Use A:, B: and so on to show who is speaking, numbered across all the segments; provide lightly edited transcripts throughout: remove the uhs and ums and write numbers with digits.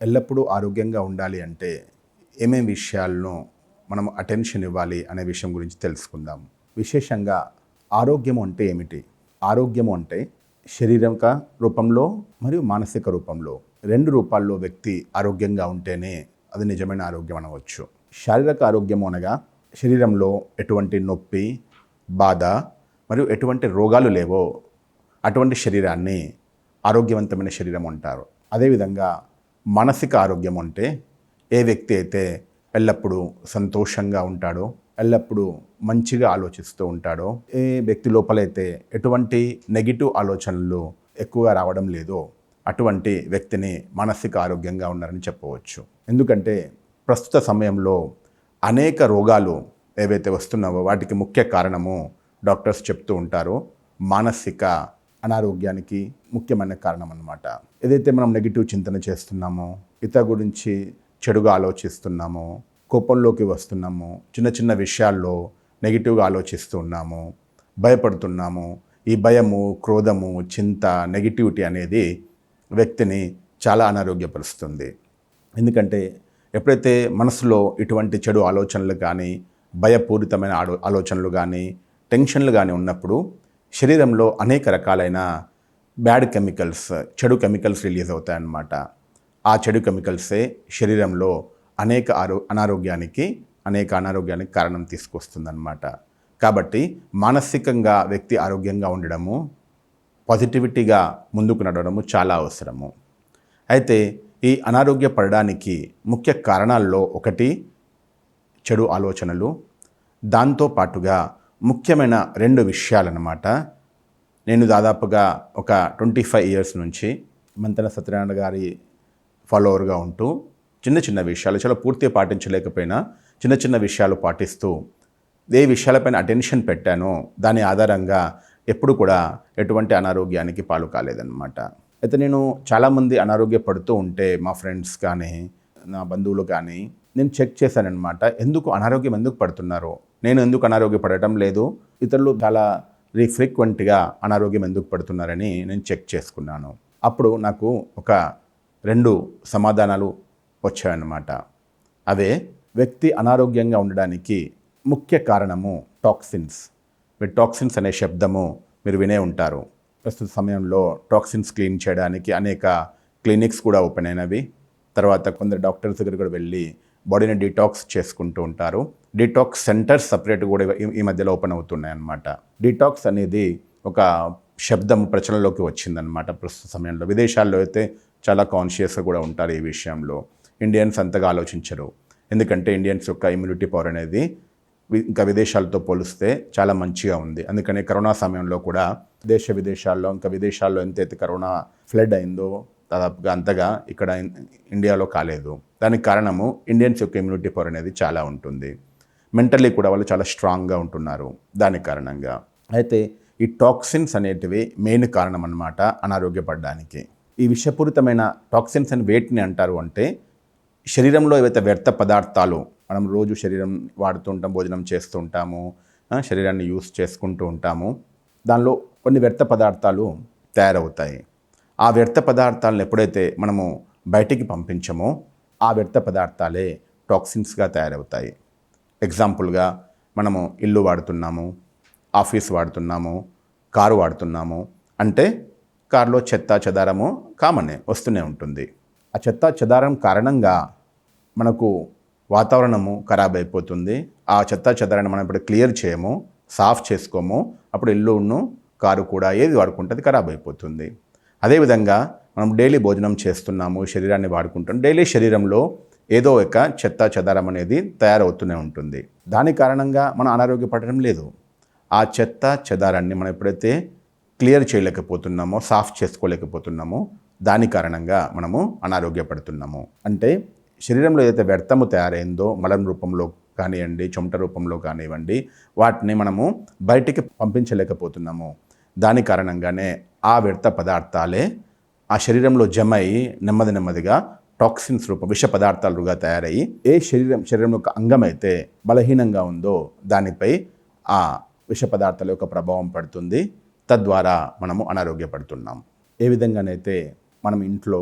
A: ఎల్లప్పుడూ ఆరోగ్యంగా ఉండాలి అంటే ఏమేం విషయాలను మనం అటెన్షన్ ఇవ్వాలి అనే విషయం గురించి తెలుసుకుందాం. విశేషంగా ఆరోగ్యము అంటే ఏమిటి? ఆరోగ్యము అంటే శారీరక రూపంలో మరియు మానసిక రూపంలో 2 రూపాల్లో వ్యక్తి ఆరోగ్యంగా ఉంటేనే అది నిజమైన ఆరోగ్యం అనవచ్చు. శారీరక ఆరోగ్యము అనగా శరీరంలో ఎటువంటి నొప్పి, బాధ మరియు ఎటువంటి రోగాలు లేవో అటువంటి శరీరాన్ని ఆరోగ్యవంతమైన శరీరం అంటారు. అదేవిధంగా మానసిక ఆరోగ్యం అంటే ఏ వ్యక్తి అయితే ఎల్లప్పుడూ సంతోషంగా ఉంటాడో, ఎల్లప్పుడూ మంచిగా ఆలోచిస్తూ ఉంటాడో, ఏ వ్యక్తి లోపలైతే ఎటువంటి నెగిటివ్ ఆలోచనలు ఎక్కువగా రావడం లేదో అటువంటి వ్యక్తిని మానసిక ఆరోగ్యంగా ఉన్నారని చెప్పవచ్చు. ఎందుకంటే ప్రస్తుత సమయంలో అనేక రోగాలు ఏవైతే వస్తున్నావో వాటికి ముఖ్య కారణము డాక్టర్స్ చెప్తూ ఉంటారు మానసిక అనారోగ్యానికి ముఖ్యమైన కారణం అన్నమాట. ఏదైతే మనం నెగిటివ్ చింతన చేస్తున్నామో, ఇతర గురించి చెడుగా ఆలోచిస్తున్నామో, కోపంలోకి వస్తున్నాము, చిన్న చిన్న విషయాల్లో నెగిటివ్గా ఆలోచిస్తూ ఉన్నాము, భయపడుతున్నాము. ఈ భయము, క్రోధము, చింత, నెగిటివిటీ అనేది వ్యక్తిని చాలా అనారోగ్యపరుస్తుంది. ఎందుకంటే ఎప్పుడైతే మనసులో ఇటువంటి చెడు ఆలోచనలు కానీ, భయపూరితమైన ఆలోచనలు కానీ, టెన్షన్లు కానీ ఉన్నప్పుడు శరీరంలో అనేక రకాలైన బ్యాడ్ కెమికల్స్, చెడు కెమికల్స్ రిలీజ్ అవుతాయన్నమాట. ఆ చెడు కెమికల్సే శరీరంలో అనేక అనారోగ్యానికి కారణం తీసుకొస్తుందన్నమాట. కాబట్టి మానసికంగా వ్యక్తి ఆరోగ్యంగా ఉండడము, పాజిటివిటీగా ముందుకు నడవడము చాలా అవసరము. అయితే ఈ అనారోగ్యపడడానికి ముఖ్య కారణాల్లో ఒకటి చెడు ఆలోచనలు. దాంతోపాటుగా ముఖ్యమైన 2 విషయాలన్నమాట. నేను దాదాపుగా ఒక 25 ఇయర్స్ నుంచి మంతెన సత్యనారాయణ గారి ఫాలోవర్గా ఉంటూ చిన్న చిన్న విషయాలు చాలా పూర్తిగా పాటించలేకపోయినా చిన్న చిన్న విషయాలు పాటిస్తూ ఏ విషయాలపైన అటెన్షన్ పెట్టానో దాని ఆధారంగా ఎప్పుడు కూడా ఎటువంటి అనారోగ్యానికి పాలు కాలేదన్నమాట. అయితే నేను చాలామంది అనారోగ్యపడుతూ ఉంటే మా ఫ్రెండ్స్ కానీ, నా బంధువులు కానీ నేను చెక్ చేశానన్నమాట. అనారోగ్యం ఎందుకు పడుతున్నారో, నేను ఎందుకు అనారోగ్యపడటం లేదు, ఇతరులు చాలా ఫ్రీక్వెంట్గా అనారోగ్యం ఎందుకు పడుతున్నారని నేను చెక్ చేసుకున్నాను. అప్పుడు నాకు ఒక 2 సమాధానాలు వచ్చాయన్నమాట. అవే వ్యక్తి అనారోగ్యంగా ఉండడానికి ముఖ్య కారణము టాక్సిన్స్. మీరు టాక్సిన్స్ అనే శబ్దము మీరు వినే ఉంటారు. ప్రస్తుత సమయంలో టాక్సిన్స్ క్లీన్ చేయడానికి అనేక క్లినిక్స్ కూడా ఓపెన్ అయినవి. తర్వాత కొందరు డాక్టర్స్ దగ్గర కూడా వెళ్ళి బాడీని డీటాక్స్ చేసుకుంటూ ఉంటారు. డీటాక్స్ సెంటర్స్ సపరేట్ కూడా ఈ మధ్యలో ఓపెన్ అవుతున్నాయి అన్నమాట. డీటాక్స్ అనేది ఒక శబ్దం ప్రచలనలోకి వచ్చిందనమాట ప్రస్తుత సమయంలో. విదేశాల్లో అయితే చాలా కాన్షియస్గా కూడా ఉంటారు ఈ విషయంలో. ఇండియన్స్ అంతగా ఆలోచించరు. ఎందుకంటే ఇండియన్స్ యొక్క ఇమ్యూనిటీ పవర్ అనేది ఇంకా విదేశాలతో పోలిస్తే చాలా మంచిగా ఉంది. అందుకని కరోనా సమయంలో కూడా విదేశాల్లో ఎంతైతే కరోనా ఫ్లడ్ అయిందో దాదాపుగా అంతగా ఇక్కడ ఇండియాలో కాలేదు. దానికి కారణము ఇండియన్స్ యొక్క ఇమ్యూనిటీ పవర్ అనేది చాలా ఉంటుంది. మెంటల్లీ కూడా వాళ్ళు చాలా స్ట్రాంగ్గా ఉంటున్నారు దాని కారణంగా. అయితే ఈ టాక్సిన్స్ అనేటివి మెయిన్ కారణం అన్నమాట అనారోగ్యపడడానికి. ఈ విషపూరితమైన టాక్సిన్స్ అని వేటిని అంటారు అంటే, శరీరంలో ఏవైతే వ్యర్థ పదార్థాలు మనం రోజు శరీరం వాడుతూ ఉంటాం, భోజనం చేస్తూ ఉంటాము, శరీరాన్ని యూస్ చేసుకుంటూ ఉంటాము, దానిలో కొన్ని వ్యర్థ పదార్థాలు తయారవుతాయి. ఆ వ్యర్థ పదార్థాలను ఎప్పుడైతే మనము బయటికి పంపించమో ఆ వ్యర్థ పదార్థాలే టాక్సిన్స్గా తయారవుతాయి. ఎగ్జాంపుల్గా మనము ఇల్లు వాడుతున్నాము, ఆఫీస్ వాడుతున్నాము, కారు వాడుతున్నాము అంటే కారులో చెత్త చెదారము కామనే వస్తూనే ఉంటుంది. ఆ చెత్త చెదారం కారణంగా మనకు వాతావరణము ఖరాబ్ అయిపోతుంది. ఆ చెత్త చెదారాన్ని మనం ఇప్పుడు క్లియర్ చేయము, సాఫ్ చేసుకోము, అప్పుడు ఇల్లును కారు కూడా ఏది వాడుకుంటుంది ఖరాబ్ అయిపోతుంది. అదేవిధంగా మనం డైలీ భోజనం చేస్తున్నాము, శరీరాన్ని వాడుకుంటాం, డైలీ శరీరంలో ఏదో ఒక చెత్త చెదారం అనేది తయారవుతూనే ఉంటుంది. దాని కారణంగా మనం అనారోగ్యపడడం లేదు. ఆ చెత్త చెదారాన్ని మనం ఎప్పుడైతే క్లియర్ చేయలేకపోతున్నామో, సాఫ్ చేసుకోలేకపోతున్నామో దాని కారణంగా మనము అనారోగ్యపడుతున్నాము. అంటే శరీరంలో ఏదైతే వ్యర్థము తయారైందో మలం రూపంలో కానివ్వండి, చెమట రూపంలో కానివ్వండి, వాటిని మనము బయటికి పంపించలేకపోతున్నాము. దాని కారణంగానే ఆ వ్యర్థ పదార్థాలే ఆ శరీరంలో జమ అయ్యి నెమ్మదిగా టాక్సిన్స్ రూపం విష పదార్థాలుగా తయారయ్యి ఏ శరీరం యొక్క అంగం అయితే బలహీనంగా ఉందో దానిపై ఆ విష పదార్థాల యొక్క ప్రభావం పడుతుంది. తద్వారా మనము అనారోగ్యపడుతున్నాం. ఏ విధంగానైతే మనం ఇంట్లో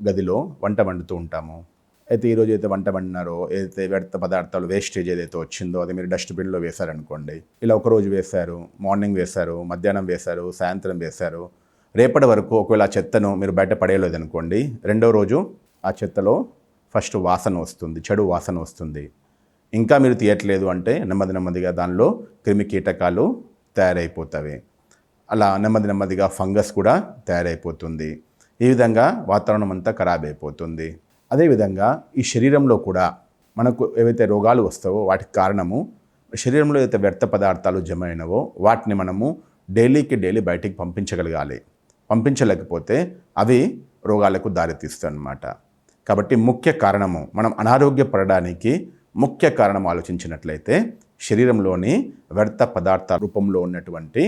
A: గదిలో వంట వండుతూ ఉంటాము. అయితే ఈరోజు అయితే వంట వండినారో, ఏదైతే వ్యర్థ పదార్థాలు వేస్టేజ్ ఏదైతే వచ్చిందో అది మీరు డస్ట్బిన్లో వేశారనుకోండి. ఇలా ఒకరోజు వేశారు, మార్నింగ్ వేశారు, మధ్యాహ్నం వేశారు, సాయంత్రం వేశారు. రేపటి వరకు ఒకవేళ ఆ చెత్తను మీరు బయట పడేయలేదనుకోండి, రెండో రోజు ఆ చెత్తలో ఫస్ట్ వాసన వస్తుంది, చెడు వాసన వస్తుంది. ఇంకా మీరు తీయట్లేదు అంటే నెమ్మదిగా దానిలో క్రిమి కీటకాలు తయారైపోతాయి. అలా నెమ్మదిగా ఫంగస్ కూడా తయారైపోతుంది. ఈ విధంగా వాతావరణం అంతా ఖరాబ్ అయిపోతుంది. అదేవిధంగా ఈ శరీరంలో కూడా మనకు ఏవైతే రోగాలు వస్తావో వాటికి కారణము శరీరంలో ఏదైతే వ్యర్థ పదార్థాలు జమ అయినవో వాటిని మనము డైలీ బయటికి పంపించగలగాలి. పంపించలేకపోతే అవి రోగాలకు దారితీస్తాయి అన్నమాట. కాబట్టి ముఖ్య కారణము మనం అనారోగ్యపడడానికి ముఖ్య కారణం ఆలోచించినట్లయితే శరీరంలోని వ్యర్థ పదార్థాల రూపంలో ఉన్నటువంటి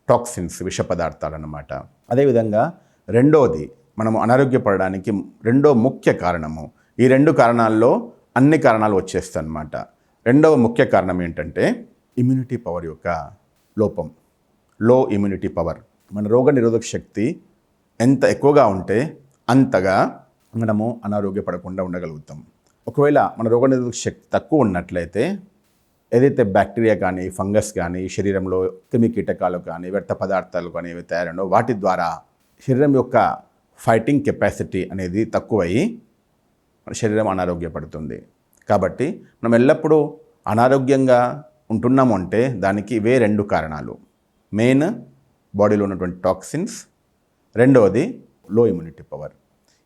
A: టాక్సిన్స్, విష పదార్థాలు అన్నమాట. అదేవిధంగా రెండోది మనము అనారోగ్యపడడానికి రెండో ముఖ్య కారణము, ఈ రెండు కారణాల్లో అన్ని కారణాలు వచ్చేస్తాయి అన్నమాట. రెండవ ముఖ్య కారణం ఏంటంటే ఇమ్యూనిటీ పవర్ యొక్క లోపం, లో ఇమ్యూనిటీ పవర్. మన రోగ నిరోధక శక్తి ఎంత ఎక్కువగా ఉంటే అంతగా మనము అనారోగ్యపడకుండా ఉండగలుగుతాం. ఒకవేళ మన రోగ నిరోధక శక్తి తక్కువ ఉన్నట్లయితే ఏదైతే బ్యాక్టీరియా కానీ, ఫంగస్ కానీ, శరీరంలో క్రిమి కీటకాలు కానీ, వ్యర్థ పదార్థాలు కానీ ఏవి తయారైనో వాటి ద్వారా శరీరం యొక్క ఫైటింగ్ కెపాసిటీ అనేది తక్కువయ్యి మన శరీరం అనారోగ్యపడుతుంది. కాబట్టి మనం ఎల్లప్పుడూ అనారోగ్యంగా ఉంటున్నాము అంటే దానికి ఇవే రెండు కారణాలు. మెయిన్ బాడీలో ఉన్నటువంటి టాక్సిన్స్, రెండవది లో ఇమ్యూనిటీ పవర్.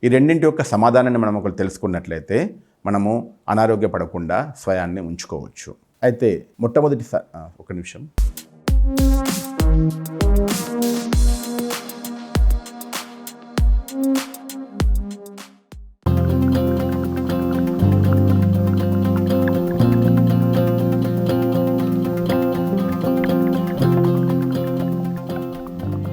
A: ఈ రెండింటి యొక్క సమాధానాన్ని మనం ఒకరు తెలుసుకున్నట్లయితే మనము అనారోగ్యపడకుండా స్వయాన్ని ఉంచుకోవచ్చు. అయితే మొట్టమొదటిసారి ఒక నిమిషం.